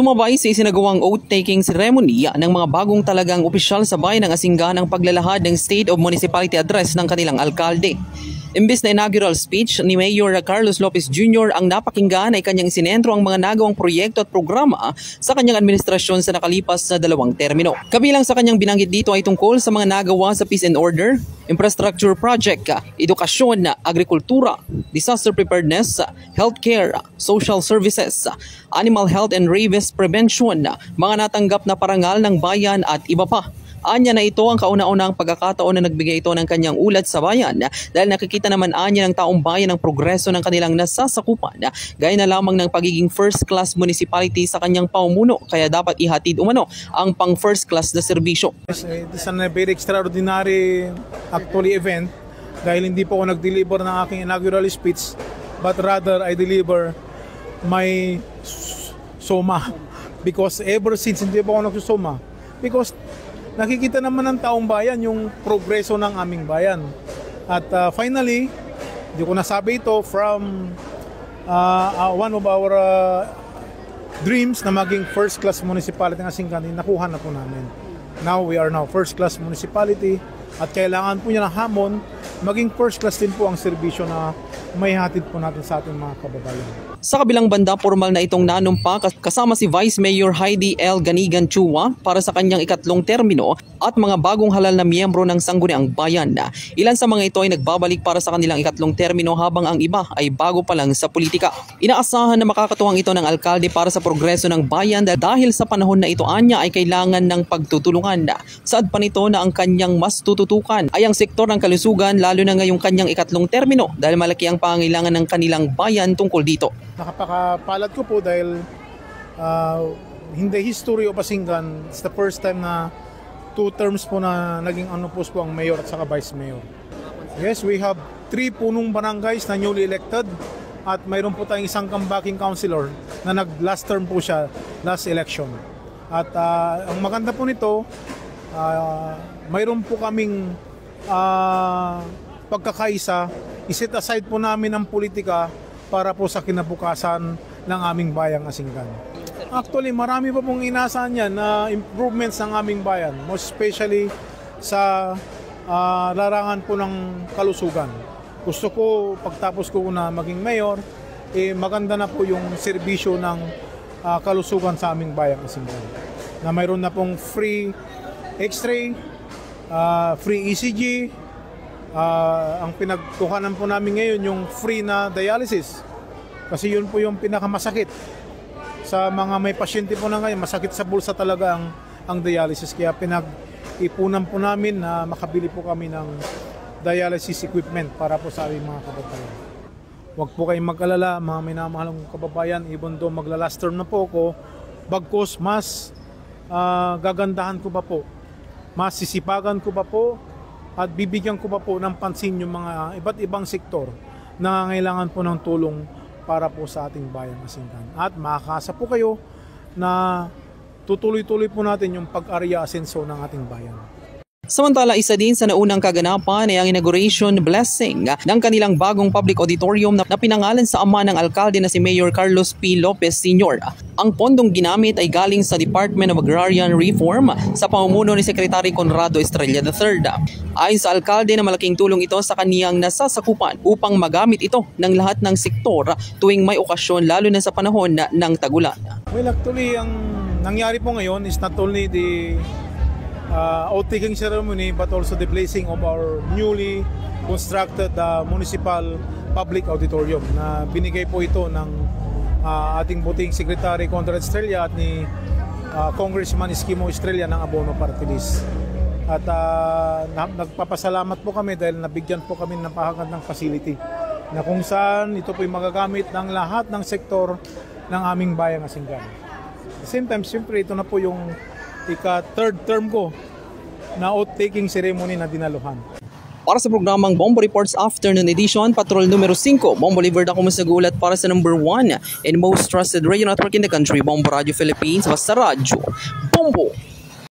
Sumabay sa isinagawang oath-taking ceremony ng mga bagong talagang opisyal sa bayan ng Asingan ang paglalahad ng State of Municipality Address ng kanilang alkalde. Imbes na inaugural speech ni Mayor Carlos Lopez Jr. ang napakinggan ay kanyang isinentro ang mga nagawang proyekto at programa sa kanyang administrasyon sa nakalipas na 2 termino. Kabilang sa kanyang binanggit dito ay tungkol sa mga nagawa sa peace and order, infrastructure project, edukasyon, agrikultura, disaster preparedness, healthcare, social services, animal health and rabies prevention, mga natanggap na parangal ng bayan at iba pa. Anya na ito ang kauna-unang pagkakataon na nagbigay ito ng kanyang ulat sa bayan dahil nakikita naman anya ng taong bayan ang progreso ng kanilang nasasakupan gaya na lamang ng pagiging first-class municipality sa kanyang pamumuno kaya dapat ihatid umano ang pang first-class na serbisyo. It is a very extraordinary actually event dahil hindi po ako nag-deliver ng aking inaugural speech but rather I deliver my soma because ever since hindi po ako nagsusoma because nakikita naman ng taong bayan yung progreso ng aming bayan. At finally, di ko nasabi ito from one of our dreams na maging first-class municipality ng Asingan, nakuha na po namin. Now, we are now first-class municipality at kailangan po niya ng hamon, maging first-class din po ang serbisyo na may hatid po natin sa ating mga kababayan. Sa kabilang banda, formal na itong nanumpa kasama si Vice Mayor Heidi L. Ganigan Chua para sa kanyang ikatlong termino at mga bagong halal na miyembro ng Sangguniang Bayan. Ilan sa mga ito ay nagbabalik para sa kanilang ikatlong termino habang ang iba ay bago pa lang sa politika. Inaasahan na makakatuwang ito ng alkalde para sa progreso ng bayan dahil sa panahon na ito anya ay kailangan ng pagtutulungan. Saad pa nito na ang kanyang mas tututukan ay ang sektor ng kalusugan lalo na ngayong kanyang ikatlong termino dahil malaki ang pangangailangan ng kanilang bayan tungkol dito. Nakapakapalat ko po dahil in the history of Asingan, it's the first time na 2 terms po na naging po ang mayor at saka vice mayor. Yes, we have 3 punong barangays na newly elected at mayroon po tayong isang comebacking councilor na nag-last term po siya last election. At ang maganda po nito, mayroon po kaming pagkakaisa, iset aside po namin ang politika para po sa kinabukasan ng aming bayang Asingan. Actually, marami pa pong inasahan yan na improvements ng aming bayan, most especially sa larangan po ng kalusugan. Gusto ko, pagtapos ko na maging mayor, maganda na po yung serbisyo ng kalusugan sa aming bayang Asingan. Na mayroon na pong free x-ray, free ECG, ang pinagkuhanan po namin ngayon yung free na dialysis kasi yun po yung pinakamasakit sa mga may pasyente po na ngayon, masakit sa bulsa talaga ang dialysis kaya pinag-ipunan po namin na makabili po kami ng dialysis equipment para po sa aming mga kababayan. Huwag po kayong mag-alala mga minamahalang kababayan, even though magla-last term na po ako, bagkus mas gagandahan ko pa po, mas sisipagan ko pa po at bibigyan ko pa po ng pansin yung mga iba't ibang sektor na nangangailangan po ng tulong para po sa ating bayang Asingan. At makakasa po kayo na tutuloy-tuloy po natin yung pag-area asenso ng ating bayan. Samantala, isa din sa naunang kaganapan ay ang inauguration blessing ng kanilang bagong public auditorium na pinangalan sa ama ng alkalde na si Mayor Carlos P. Lopez Sr. Ang pondong ginamit ay galing sa Department of Agrarian Reform sa pamumuno ni Secretary Conrado Estrella III. Ayon sa alkalde na malaking tulong ito sa kaniyang nasasakupan upang magamit ito ng lahat ng sektor tuwing may okasyon lalo na sa panahon ng tagulan. Well, actually, ang nangyari po ngayon is not only the oath-taking ceremony but also the blessing of our newly constructed municipal public auditorium na binigay po ito ng ating buting Secretary Conrado Estrella at ni Congressman Iskimo Estrella ng Abono Party List. At nagpapasalamat po kami dahil nabigyan po kami ng pahagad ng facility na kung saan ito po ay magagamit ng lahat ng sektor ng aming bayang Asingan. At the same time, siyempre ito na po yung ika-third term ko na oath-taking ceremony na dinaluhan. Para sa programang Bombo Reports Afternoon Edition, Patrol numero 5, Bombo Liver ako mas nagulat para sa number 1 and most trusted radio network in the country, Bombo Radio Philippines, basta radyo, Bombo!